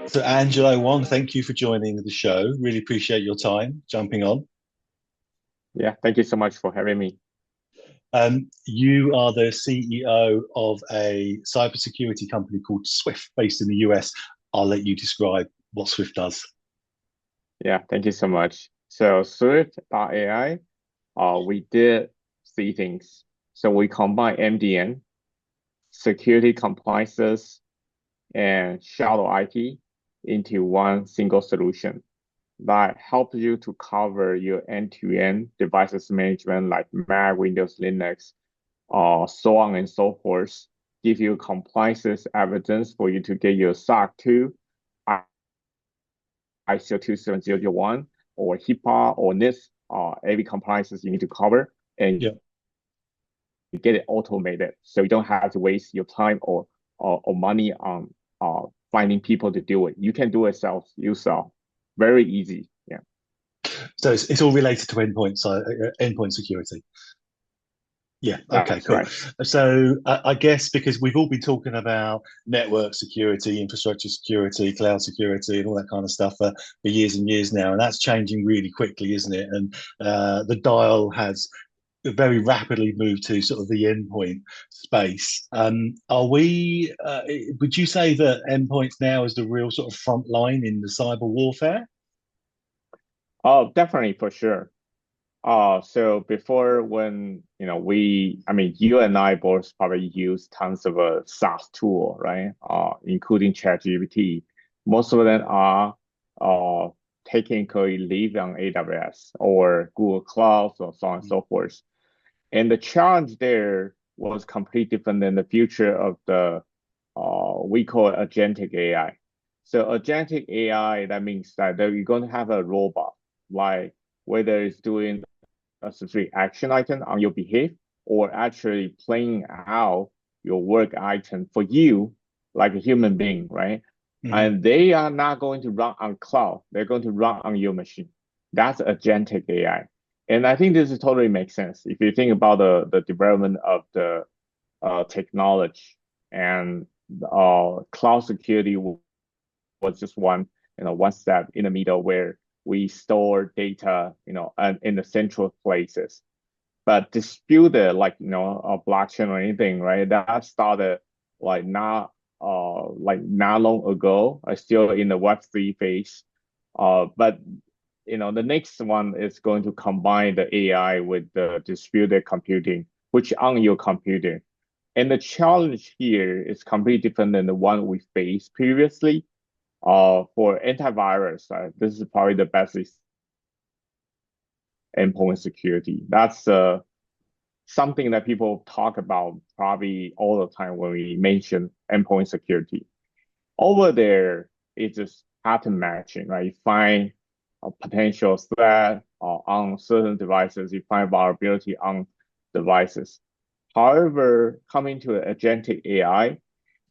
So, Angelo Huang, thank you for joining the show. Really appreciate your time jumping on. Yeah, thank you so much for having me. You are the CEO of a cybersecurity company called Swift, based in the US. I'll let you describe what Swift does. Yeah, thank you so much. So Swif.ai, we did three things. So we combine MDN, security compliances, and shadow IT into one single solution that helps you to cover your end-to-end devices management like Mac, Windows, Linux, so on and so forth. Give you compliances evidence for you to get your SOC 2, ISO 27001 or HIPAA or NIST, every compliances you need to cover and Yeah. you get it automated. So you don't have to waste your time or money on finding people to do it. You can do it yourself. Very easy. Yeah. So it's all related to endpoint, endpoint security. Yeah. Okay. That's Cool. right. So I guess because we've all been talking about network security, infrastructure security, cloud security, and all that kind of stuff for years and years now, and that's changing really quickly, isn't it? And the dial has very rapidly moved to sort of the endpoint space. Are we? Would you say that endpoints now is the real sort of front line in the cyber warfare? Oh, definitely for sure. So before when, I mean, you and I both probably use tons of SaaS tool, right? Including ChatGPT. Most of them are uh, technically live on AWS or Google Cloud or so on and so forth. And the challenge there was completely different than the future of the we call it agentic AI. So agentic AI, that means that you're going to have a robot, like whether it's doing a specific action item on your behalf or actually playing out your work item for you like a human being, right? Mhm. And they are not going to run on cloud. They're going to run on your machine. That's agentic AI. And I think this totally makes sense. If you think about the development of the technology and cloud security was just one step in the middle where we store data, in the central places. But distributed like a blockchain or anything, right? That started like not long ago. Still in the Web3 phase. But the next one is going to combine the AI with the distributed computing, which on your computer. And the challenge here is completely different than the one we faced previously. For antivirus, this is probably the best endpoint security. That's something that people talk about probably all the time when we mention endpoint security. Over there, it's just pattern matching, right? You find a potential threat on certain devices, you find vulnerability on devices. However, coming to agentic AI,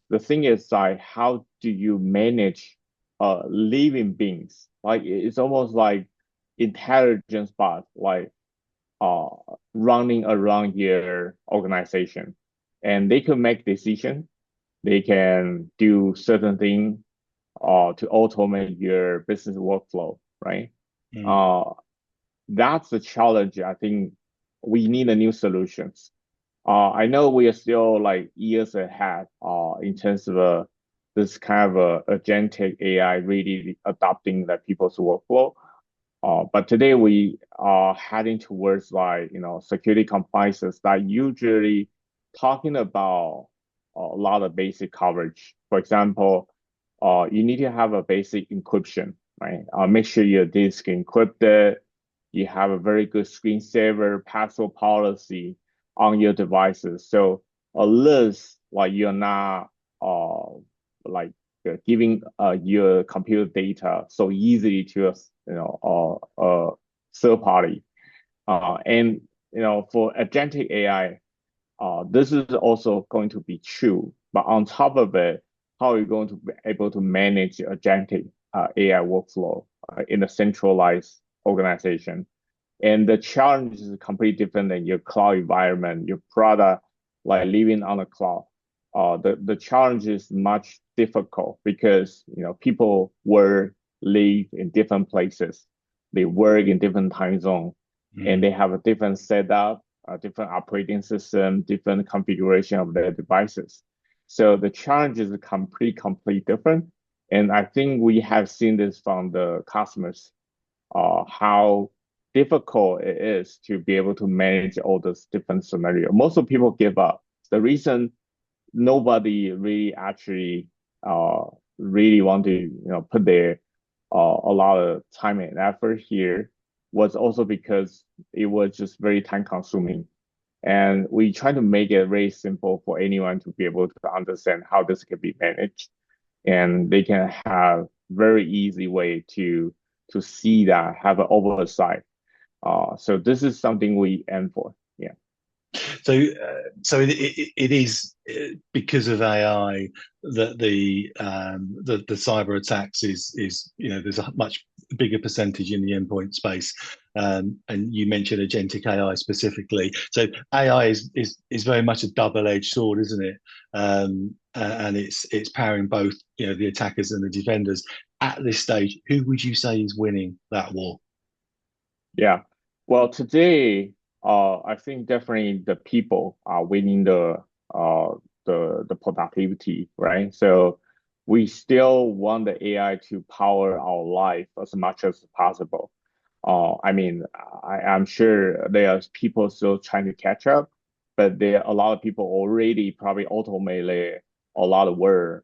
the thing is like, how do you manage living beings? Like it's almost like intelligence bot, like uh, running around your organization, and they can make decision. They can do certain thing to automate your business workflow, right? Mm. Uh, that's the challenge. I think we need a new solutions. I know we are still like years ahead in terms of this kind of agentic AI really adopting that people's workflow. But today we are heading towards like, security compliances that usually talking about a lot of basic coverage. For example, you need to have a basic encryption, right? Make sure your disk encrypted. You have a very good screensaver password policy on your devices. So at least like you're not like giving your computer data so easily to a third party. And for agentic AI, this is also going to be true. But on top of it, how are you going to be able to manage agentic AI workflow in a centralized organization? And the challenge is completely different than your cloud environment, your product, like living on the cloud. the challenge is much difficult because people work, live in different places, they work in different time zone, and Mm. they have a different setup, a different operating system, different configuration of their devices. So the challenge is completely different. And I think we have seen this from the customers, how difficult it is to be able to manage all those different scenarios. Most of people give up. The reason nobody really actually uh, really want to put their a lot of time and effort here was also because it was just very time consuming. And we try to make it very simple for anyone to be able to understand how this can be managed. And they can have very easy way to see that, have an oversight. So this is something we aim for. Yeah. So it is because of AI that the cyber attacks is there's a much bigger percentage in the endpoint space, and you mentioned agentic AI specifically. So AI is very much a double-edged sword, isn't it? And it's powering both the attackers and the defenders. At this stage, who would you say is winning that war? Yeah. Well, today, I think definitely the people are winning uh the productivity, right? So we still want the AI to power our life as much as possible. I mean, I'm sure there are people still trying to catch up, but there are a lot of people already probably automated a lot of work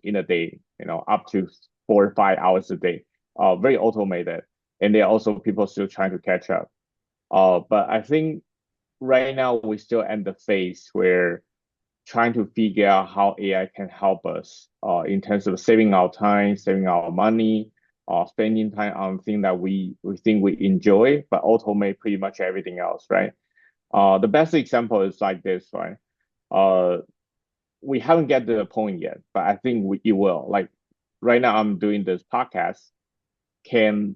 in a day, up to 4 or 5 hours a day, very automated. And there are also people still trying to catch up. But I think right now we still at the phase where trying to figure out how AI can help us in terms of saving our time, saving our money, spending time on things that we think we enjoy, but automate pretty much everything else, right? The best example is like this, right? Uh, we haven't get to the point yet, but I think it will. Like right now, I'm doing this podcast. Can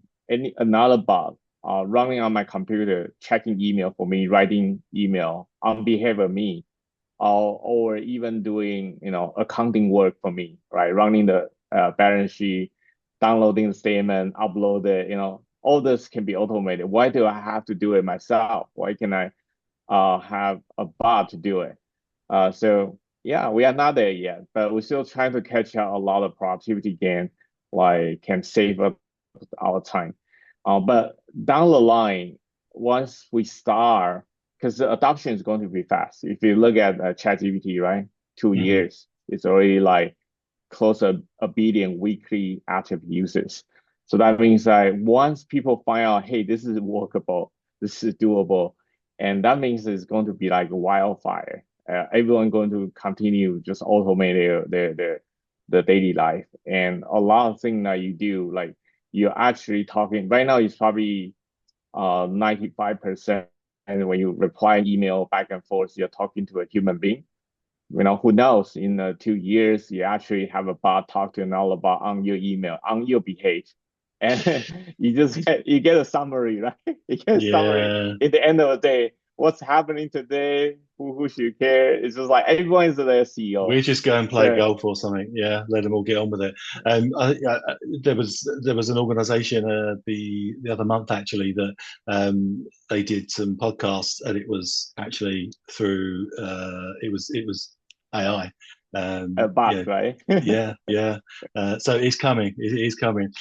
another bot running on my computer, checking email for me, writing email on behalf of me, or even doing accounting work for me, right? Running the balance sheet, downloading the statement, upload it. All this can be automated. Why do I have to do it myself? Why can I have a bot to do it? So yeah, we are not there yet, but we're still trying to catch up a lot of productivity gain, like can save up our time. But down the line, once we start, because the adoption is going to be fast. If you look at ChatGPT, right, 2 years, it's already like close to a billion weekly active users. So that means that once people find out, hey, this is workable, this is doable, and that means it's going to be like a wildfire. Everyone going to continue just automate their daily life, and a lot of things that you do, like you're actually talking right now, is probably 95%. And when you reply an email back and forth, you're talking to a human being. Who knows? In 2 years, you actually have a bot talk to another bot on your email, on your behalf, and you get a summary, right? You get a summary Yeah. at the end of the day. What's happening today? Who should care? It's just like everyone is their CEO. We just go and play So golf or something. Yeah, let them all get on with it. There was an organisation the other month actually that they did some podcasts, and it was actually through it was AI. a bot, Yeah, right? yeah. So it's coming. It is coming.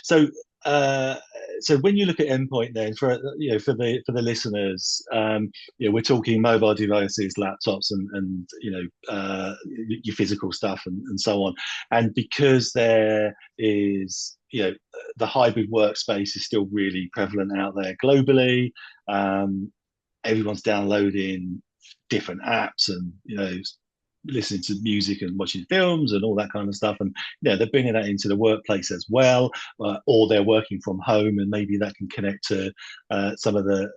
So uh, so when you look at endpoint, then for the listeners, we're talking mobile devices, laptops, and your physical stuff and so on. And because there is the hybrid workspace is still really prevalent out there globally. Everyone's downloading different apps and listening to music and watching films and all that kind of stuff, and they're bringing that into the workplace as well, or they're working from home, and maybe that can connect to some of the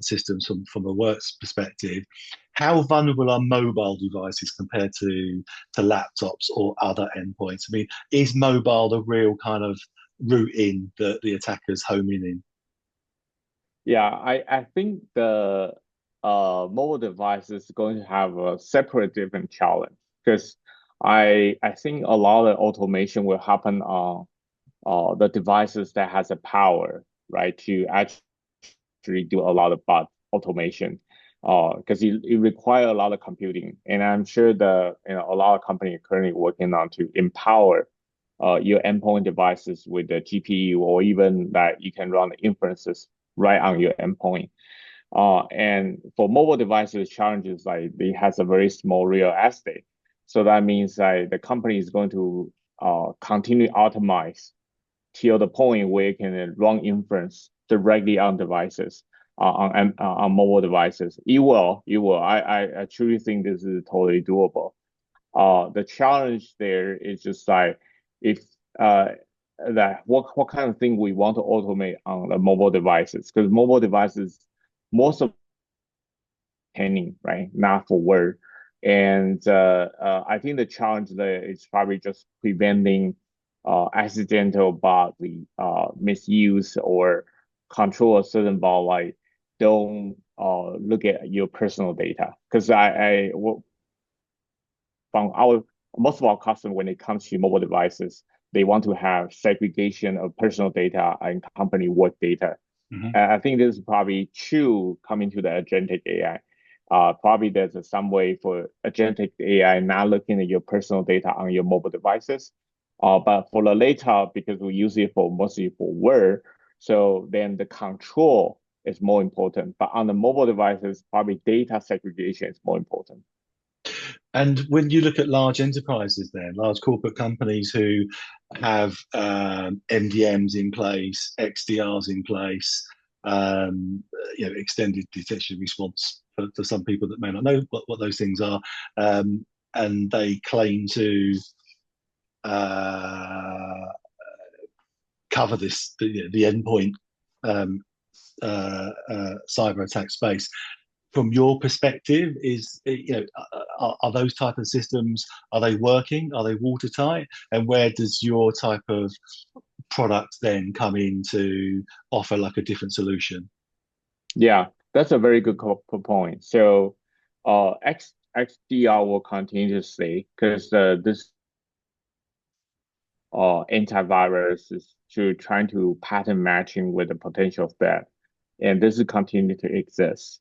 systems from a work's perspective. How vulnerable are mobile devices compared to laptops or other endpoints? I mean, is mobile the real kind of route in the attackers home in? Yeah, I think mobile device is going to have a separate different challenge because I think a lot of automation will happen on the devices that has the power, right, to actually do a lot of bot automation. Because it require a lot of computing, and I'm sure a lot of companies are currently working on to empower your endpoint devices with the GPU, or even that you can run the inferences right on your endpoint. And for mobile devices, challenges like it has a very small real estate. So that means that the company is going to continue optimize till the point where it can run inference directly on devices, on mobile devices. It will. I truly think this is totally doable. The challenge there is just like if that what kind of thing we want to automate on the mobile devices, because mobile devices most of penny, right? Not for word. And I think the challenge there is probably just preventing accidental bodily misuse or control a certain bot, like don't look at your personal data. Because from our most of our customers, when it comes to mobile devices, they want to have segregation of personal data and company work data. Mm-hmm. I think this is probably true coming to the agentic AI. Probably there's some way for agentic AI not looking at your personal data on your mobile devices. But for the later, because we use it for mostly for work, so then the control is more important. But on the mobile devices, probably data segregation is more important. And when you look at large enterprises, then large corporate companies who have MDMs in place, XDRs in place, extended detection response for some people that may not know what those things are, and they claim to uh, cover the endpoint um, cyber attack space. From your perspective, are those type of systems, are they working? Are they watertight? And where does your type of product then come in to offer like a different solution? Yeah, that's a very good point. So, XDR will continue to stay because this antivirus is to trying to pattern matching with the potential threat, and this will continue to exist.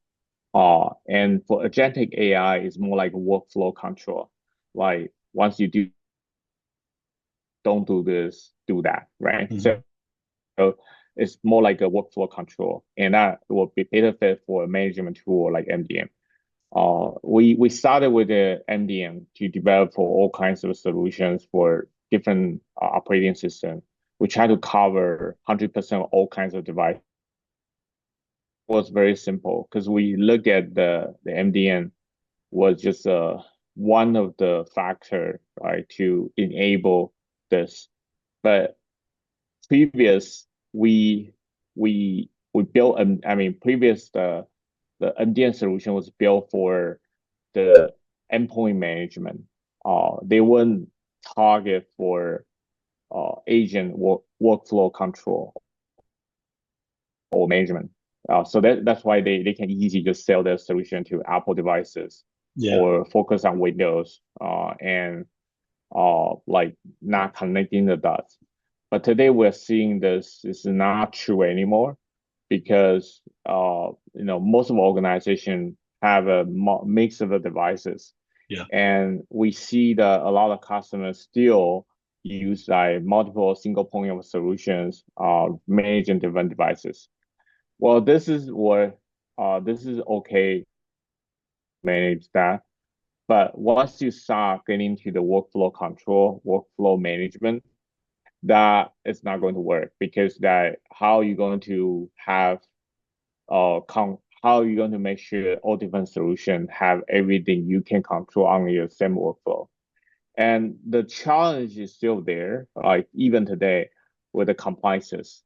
And for agentic AI, it's more like workflow control. Like once you don't do this, do that, right? Mm-hmm. So it's more like a workflow control, and that will be better fit for a management tool like MDM. We started with the MDM to develop for all kinds of solutions for different operating systems. We try to cover 100% of all kinds of devices. It was very simple because we look at the MDM was just one of the factor, right, to enable this. But previous we built I mean previous the MDM solution was built for the endpoint management. They wouldn't target for agent workflow control or management. So that's why they can easily just sell their solution to Apple devices Yeah. or focus on Windows and like not connecting the dots. But today we're seeing this is not true anymore because most of organizations have a mix of the devices, Yeah. and we see that a lot of customers still use like multiple single point of solutions managing different devices. Well, this is okay manage that. But once you start getting to the workflow control, workflow management, that is not going to work because that how are you going to have how are you going to make sure all different solutions have everything you can control on your same workflow? And the challenge is still there, like even today with the compliances.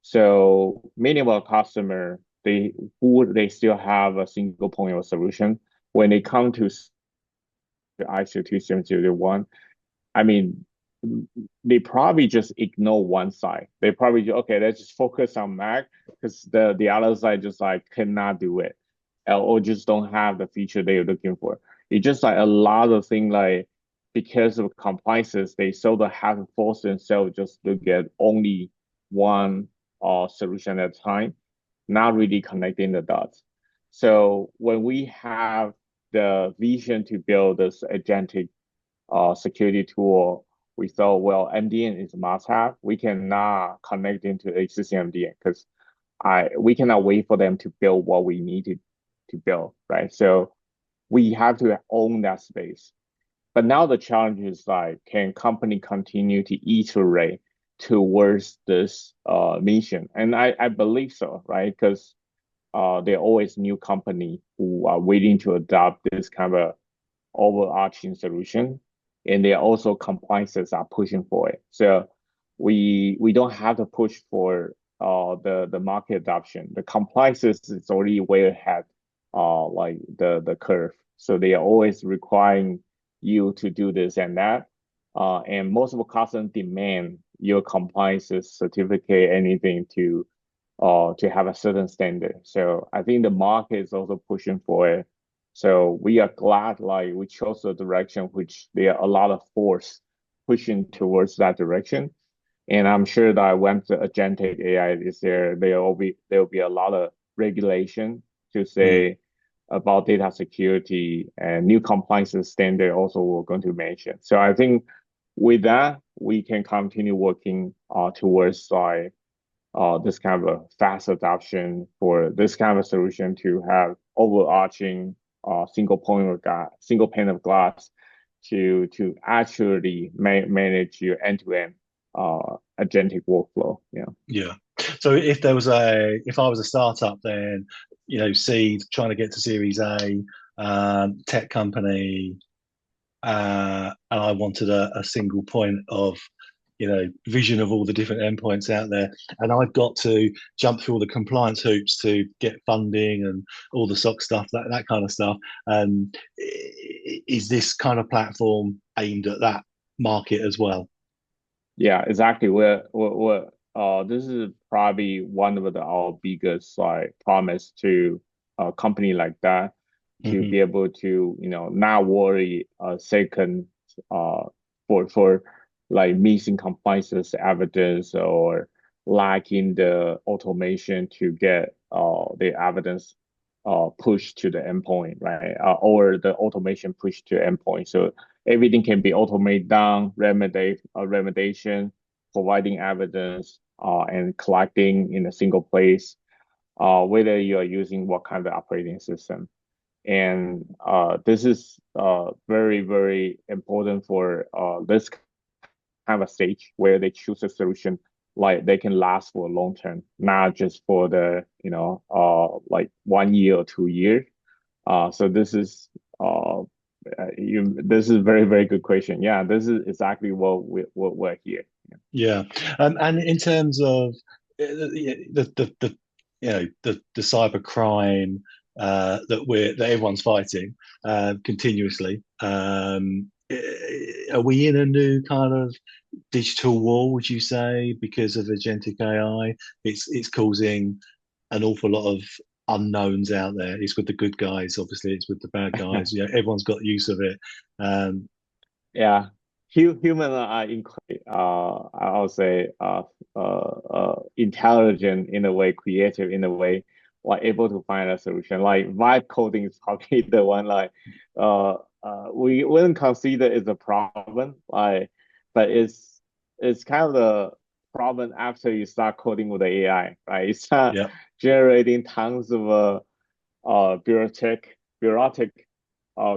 So many of our customers, they still have a single point of solution. When they come to the ISO 27001, I mean, they probably just ignore one side. They probably okay, let's just focus on Mac because the other side just like cannot do it. or just don't have the feature they're looking for. It's just like a lot of things like because of compliances, they sort of have to force themselves just to get only one solution at a time, not really connecting the dots. So when we have the vision to build this agentic security tool, we thought, well, MDN is a must-have. We cannot connect into existing MDN because we cannot wait for them to build what we need to build, right? So we have to own that space. But now the challenge is like, can company continue to iterate towards this mission? And I believe so, right? Because there are always new company who are waiting to adopt this kind of overarching solution, and there are also compliances are pushing for it. So we don't have to push for the market adoption. The compliances is already way ahead, like the curve. So they are always requiring you to do this and that. And most of the customers demand your compliance certificate, anything to have a certain standard. So I think the market is also pushing for it. So we are glad like we chose the direction which there are a lot of force pushing towards that direction. And I'm sure that once the agentic AI is there, there will be a lot of regulation to Mm. say about data security and new compliance standard also we're going to mention. So I think with that, we can continue working towards like this kind of a fast adoption for this kind of solution to have overarching single pane of glass to actually manage your end-to-end agentic workflow. Yeah. Yeah. So if I was a startup, then seed trying to get to Series A, tech company, and I wanted a single point of vision of all the different endpoints out there, and I've got to jump through all the compliance hoops to get funding and all the SOC stuff, that kind of stuff. Is this kind of platform aimed at that market as well? Yeah, exactly. This is probably one of our biggest like promise to a company like that to Hmm. be able to, not worry a second uh for like missing compliance evidence or lacking the automation to get the evidence pushed to the endpoint, right? Or the automation pushed to endpoint. So everything can be automated down, remediation, providing evidence, and collecting in a single place, whether you are using what kind of operating system. And this is very, very important for this kind of stage where they choose a solution like they can last for a long term, not just for the, like 1 year or 2 years. So this is very, very good question. Yeah, this is exactly what we're here. Yeah, and in terms of the the cyber crime that everyone's fighting continuously, are we in a new kind of digital war? Would you say because of agentic AI, it's causing an awful lot of unknowns out there. It's with the good guys, obviously. It's with the bad guys. Everyone's got use of it. Um, Yeah, human are I'll say intelligent in a way, creative in a way, like able to find a solution. Like vibe coding is probably the one like we wouldn't consider it's a problem, like, but it's kind of the problem after you start coding with the AI, right? You start yeah. generating tons of bureaucratic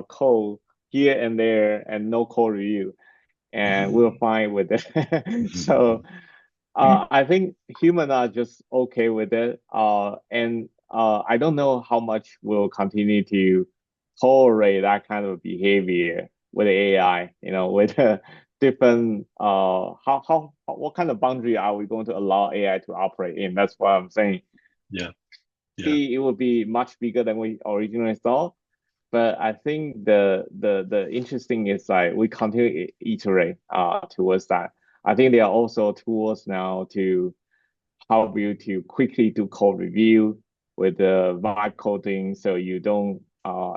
code here and there and no code review, and we're fine with it. So I think humans are just okay with it. And I don't know how much we'll continue to tolerate that kind of behavior with AI, with different what kind of boundary are we going to allow AI to operate in? That's what I'm saying. Yeah. Yeah. It will be much bigger than we originally thought. But I think the interesting is like we continue to iterate towards that. I think there are also tools now to help you to quickly do code review, with the vibe coding, so you don't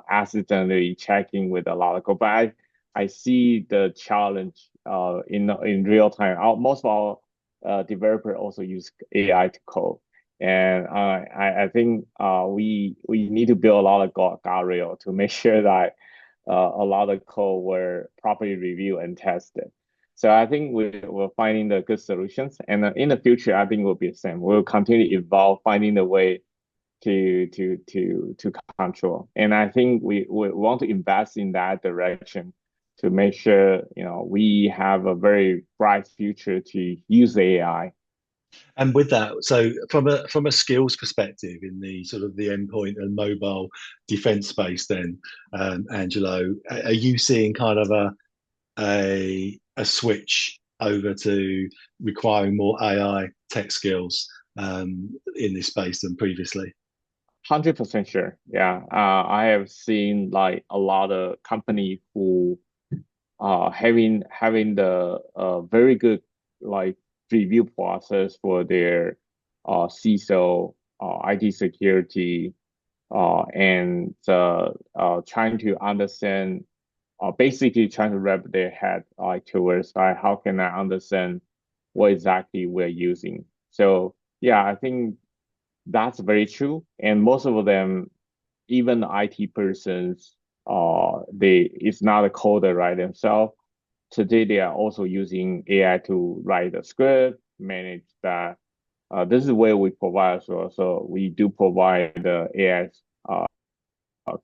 accidentally checking with a lot of code. But I see the challenge in real time. Most of our developer also use AI to code. And I think we need to build a lot of guardrail to make sure that a lot of code were properly reviewed and tested. So I think we're finding the good solutions, and in the future, I think will be the same. We'll continue to evolve, finding the way to control. And I think we want to invest in that direction to make sure we have a very bright future to use AI. And with that, so from a skills perspective in the sort of the endpoint and mobile defense space, then Angelo, are you seeing kind of a switch over to requiring more AI tech skills in this space than previously? 100% sure. Yeah. I have seen like a lot of company who having the very good like review process for their CISO, IT security, and trying to understand, basically trying to wrap their head like towards like how can I understand what exactly we're using. So yeah, I think that's very true. And most of them, even the IT persons, they it's not a coder right themselves. Today they are also using AI to write the script, manage that. This is where we provide as well. So we do provide the AI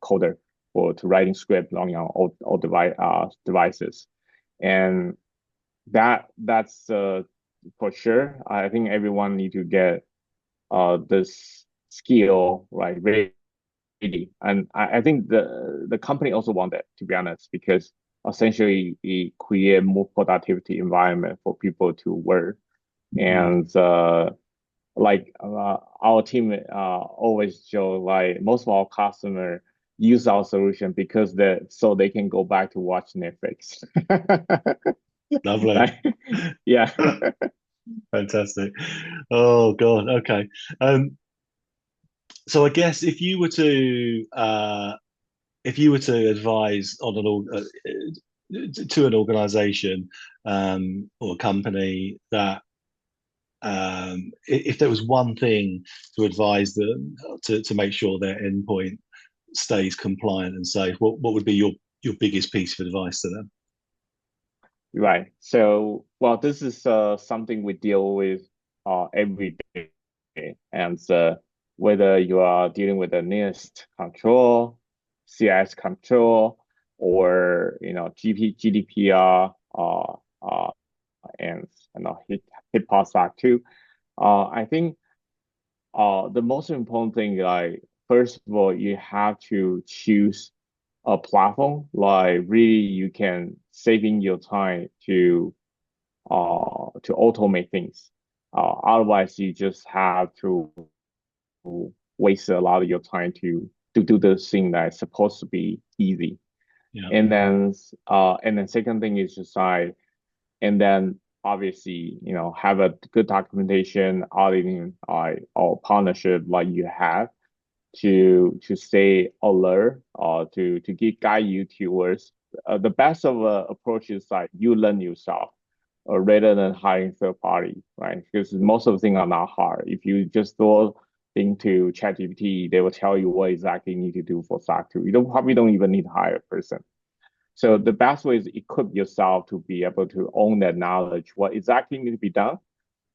coder for to writing script on all devices, and that's for sure. I think everyone need to get this skill right ready. And I think the company also want that, to be honest, because essentially it create more productivity environment for people to work. And like our team always show like most of our customer use our solution because so they can go back to watch Netflix. Lovely. Like, yeah. Fantastic. Oh God. Okay. So I guess if you were to advise on to an organization or a company that if there was one thing to advise them to make sure their endpoint stays compliant and safe, what would be your biggest piece of advice to them? Right. So, well, this is something we deal with every day. And whether you are dealing with a NIST control, CIS control, or GDPR, and HIPAA Act 2, I think the most important thing, like first of all, you have to choose a platform like really you can saving your time to automate things. Otherwise, you just have to waste a lot of your time to do the thing that's supposed to be easy. Yeah. And then second thing is just like, and then obviously have a good documentation auditing or partnership like you have to stay alert or to guide you towards the best of approach is like you learn yourself rather than hiring third party, right? Because most of the things are not hard. If you just throw into ChatGPT, they will tell you what exactly you need to do for SOC 2. You probably don't even need to hire a person. So the best way is equip yourself to be able to own that knowledge, what exactly needs to be done,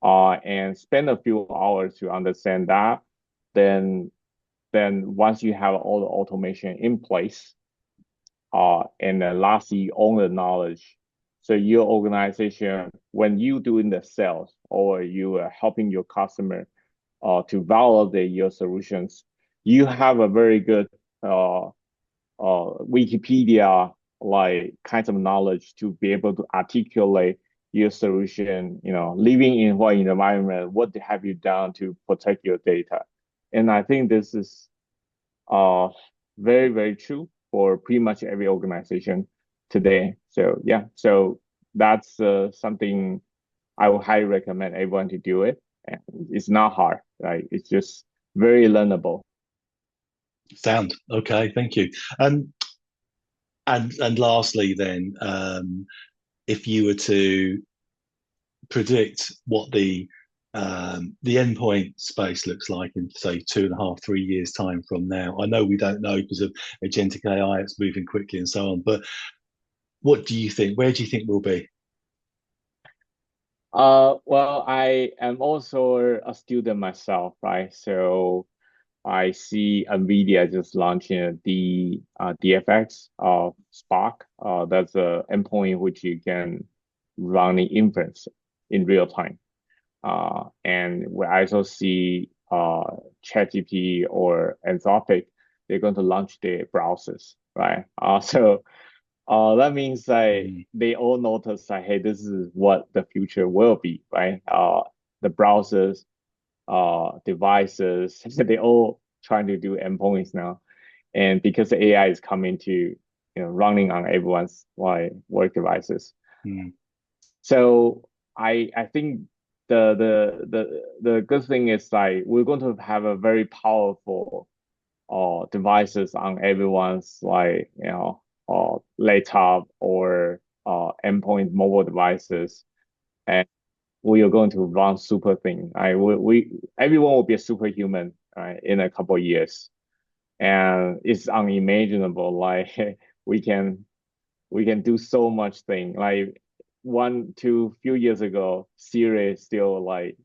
and spend a few hours to understand that. Then once you have all the automation in place, and then lastly, you own the knowledge. So your organization, when you doing the sales or you are helping your customer to validate your solutions, you have a very good Wikipedia like kinds of knowledge to be able to articulate your solution, living in what environment, what have you done to protect your data. And I think this is uh, very, very true for pretty much every organization today. So yeah, so that's something I would highly recommend everyone to do it. And it's not hard, right? It's just very learnable. Sound okay. Thank you. Um, and lastly, then, if you were to predict what the endpoint space looks like in say 2.5, 3 years time from now. I know we don't know because of agentic AI, it's moving quickly and so on. But what do you think? Where do you think we'll be? Well, I am also a student myself, right? So I see NVIDIA just launching the DFX of Spark. That's an endpoint which you can run the inference in real time. And we also see ChatGPT or Anthropic, they're going to launch their browsers, right? So that means that Mm, they all notice that, hey, this is what the future will be, right? The browsers, devices, they all trying to do endpoints now. And because the AI is coming to, running on everyone's like work devices. mm, So I think the good thing is like we're going to have a very powerful devices on everyone's like laptop or endpoint mobile devices, and we are going to run super thing. We everyone will be a superhuman in a couple of years, and it's unimaginable. Like we can we can do so much thing. Like one, two, few years ago, Siri still like,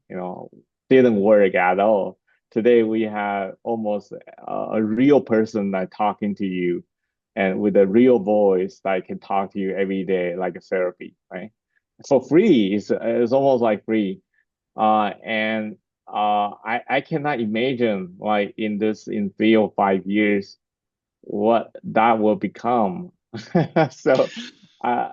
didn't work at all. Today we have almost a real person that talking to you and with a real voice that can talk to you every day like a therapy, right? For free, it's almost like free. And I cannot imagine like in 3 or 5 years what that will become. So uh,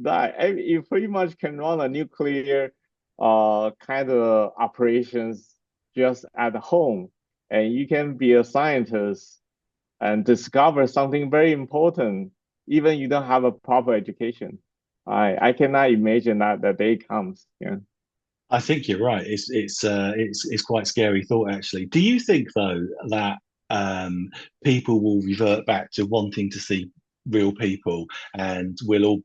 that you pretty much can run a nuclear kind of operations just at home, and you can be a scientist and discover something very important, even you don't have a proper education. I cannot imagine that the day comes. Yeah. I think you're right. It's quite scary thought actually. Do you think though that people will revert back to wanting to see real people, and we'll all,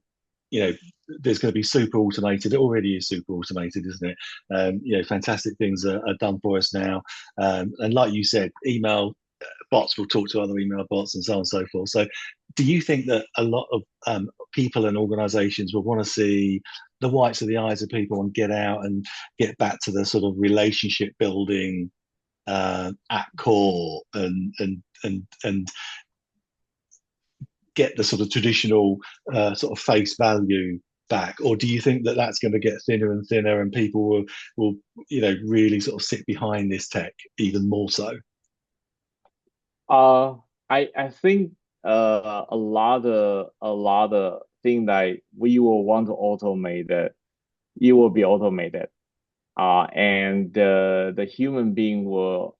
you know, there's going to be super automated. It already is super automated, isn't it? Fantastic things are done for us now, and like you said, email bots will talk to other email bots and so on and so forth. So, do you think that a lot of people and organisations will want to see the whites of the eyes of people and get out and get back to the sort of relationship building at core and get the sort of traditional sort of face value back, or do you think that that's going to get thinner and thinner and people will really sort of sit behind this tech even more so? Uh, I think a lot of thing that we will want to automate that it will be automated. And the human being will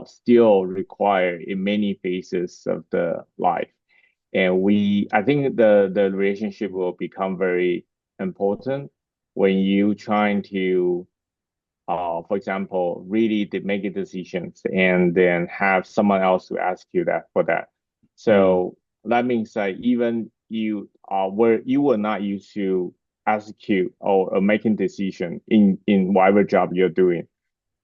still require in many phases of the life. And I think the relationship will become very important when you trying to for example, really make decisions and then have someone else to ask you that for that. Mm, So that means that even you where you were not used to execute or making decision in whatever job you're doing,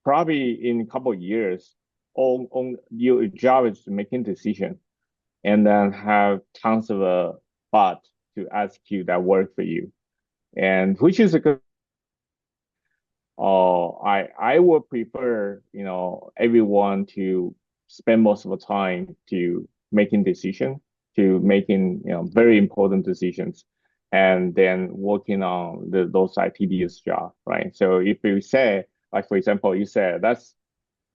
probably in a couple of years, on your job is making decision and then have tons of bot to execute that work for you, and which is a good. I would prefer, everyone to spend most of the time to making decision, to making, very important decisions, and then working on those like tedious job, right? So if you say, like for example, you said that's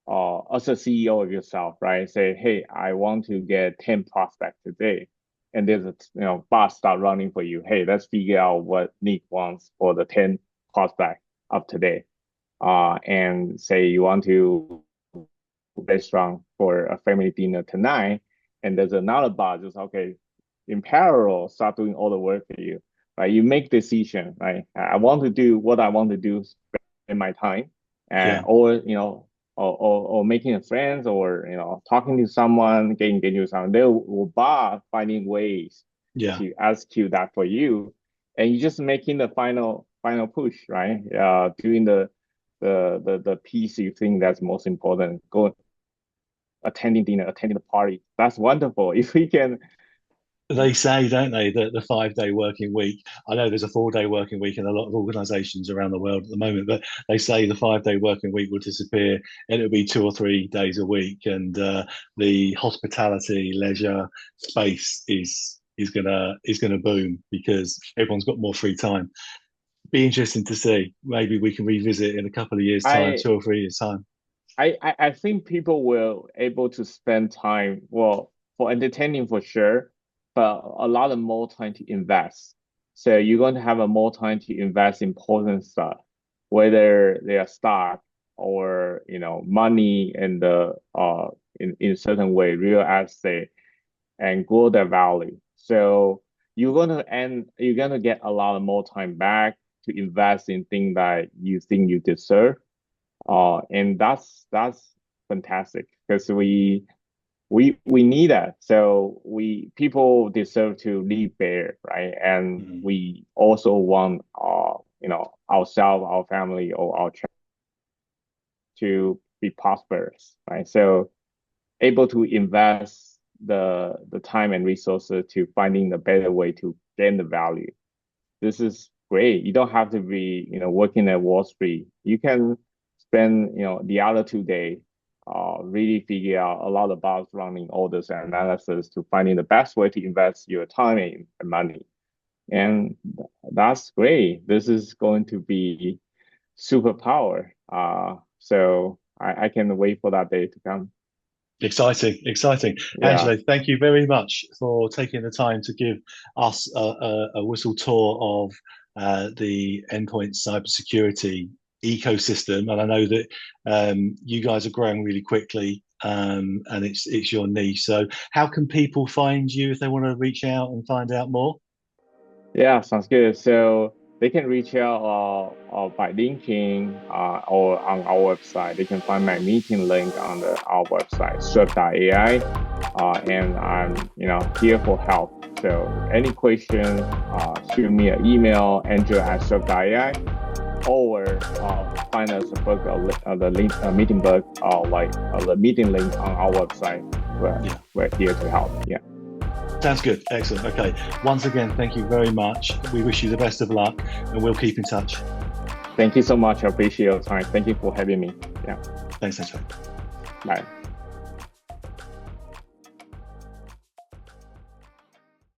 as a CEO of yourself, right? Say, hey, I want to get 10 prospects today. And there's a bot start running for you. Hey, let's figure out what Nick wants for the 10 prospect of today, and say you want to restaurant for a family dinner tonight, and there's another bot just okay in parallel start doing all the work for you. Right, you make decision. Right, I want to do what I want to do, spend my time, yeah. or or making a friends, or talking to someone, getting engaged with someone, they will bot finding ways Yeah. to execute that for you, and you're just making the final push, right? Doing the piece you think that's most important, going attending dinner, attending the party. That's wonderful. If we can. They say, don't they, that the 5 day working week, I know there's a 4 day working week in a lot of organizations around the world at the moment, but they say the 5 day working week will disappear and it'll be 2 or 3 days a week. And the hospitality, leisure space is gonna boom because everyone's got more free time. Be interesting to see. Maybe we can revisit in a couple of years' time, I 2 or 3 years' time. I think people will able to spend time, well, for entertaining for sure, but a lot of more time to invest. So you're going to have a more time to invest in important stuff, whether they are stock or money in the in certain way, real estate, and grow their value. So you're gonna get a lot of more time back to invest in things that you think you deserve. And that's fantastic because we need that. So people deserve to live there, right? And Mhm. we also want ourselves, our family, or our child to be prosperous, right? So able to invest the time and resources to finding the better way to gain the value. This is great. You don't have to be, working at Wall Street. You can spend, the other 2 days, really figure out a lot about running all this analysis to finding the best way to invest your time and money. And that's great. This is going to be superpower. So I can wait for that day to come. Exciting, exciting. Yeah. Angelo, thank you very much for taking the time to give us a whistle tour of the endpoint cybersecurity ecosystem. And I know that you guys are growing really quickly, and it's your niche. So, how can people find you if they want to reach out and find out more? Yeah, sounds good. So they can reach out by LinkedIn or on our website. They can find my meeting link on our website, Swif.ai. And I'm here for help. So any questions, shoot me an email, Angelo@Swif.ai, or find us a book, the link, meeting book, like the meeting link on our website. Yeah. We're here to help. Yeah. Sounds good. Excellent. Okay. Once again, thank you very much. We wish you the best of luck and we'll keep in touch. Thank you so much. I appreciate your time. Thank you for having me. Yeah. Thanks, Angelo. Bye.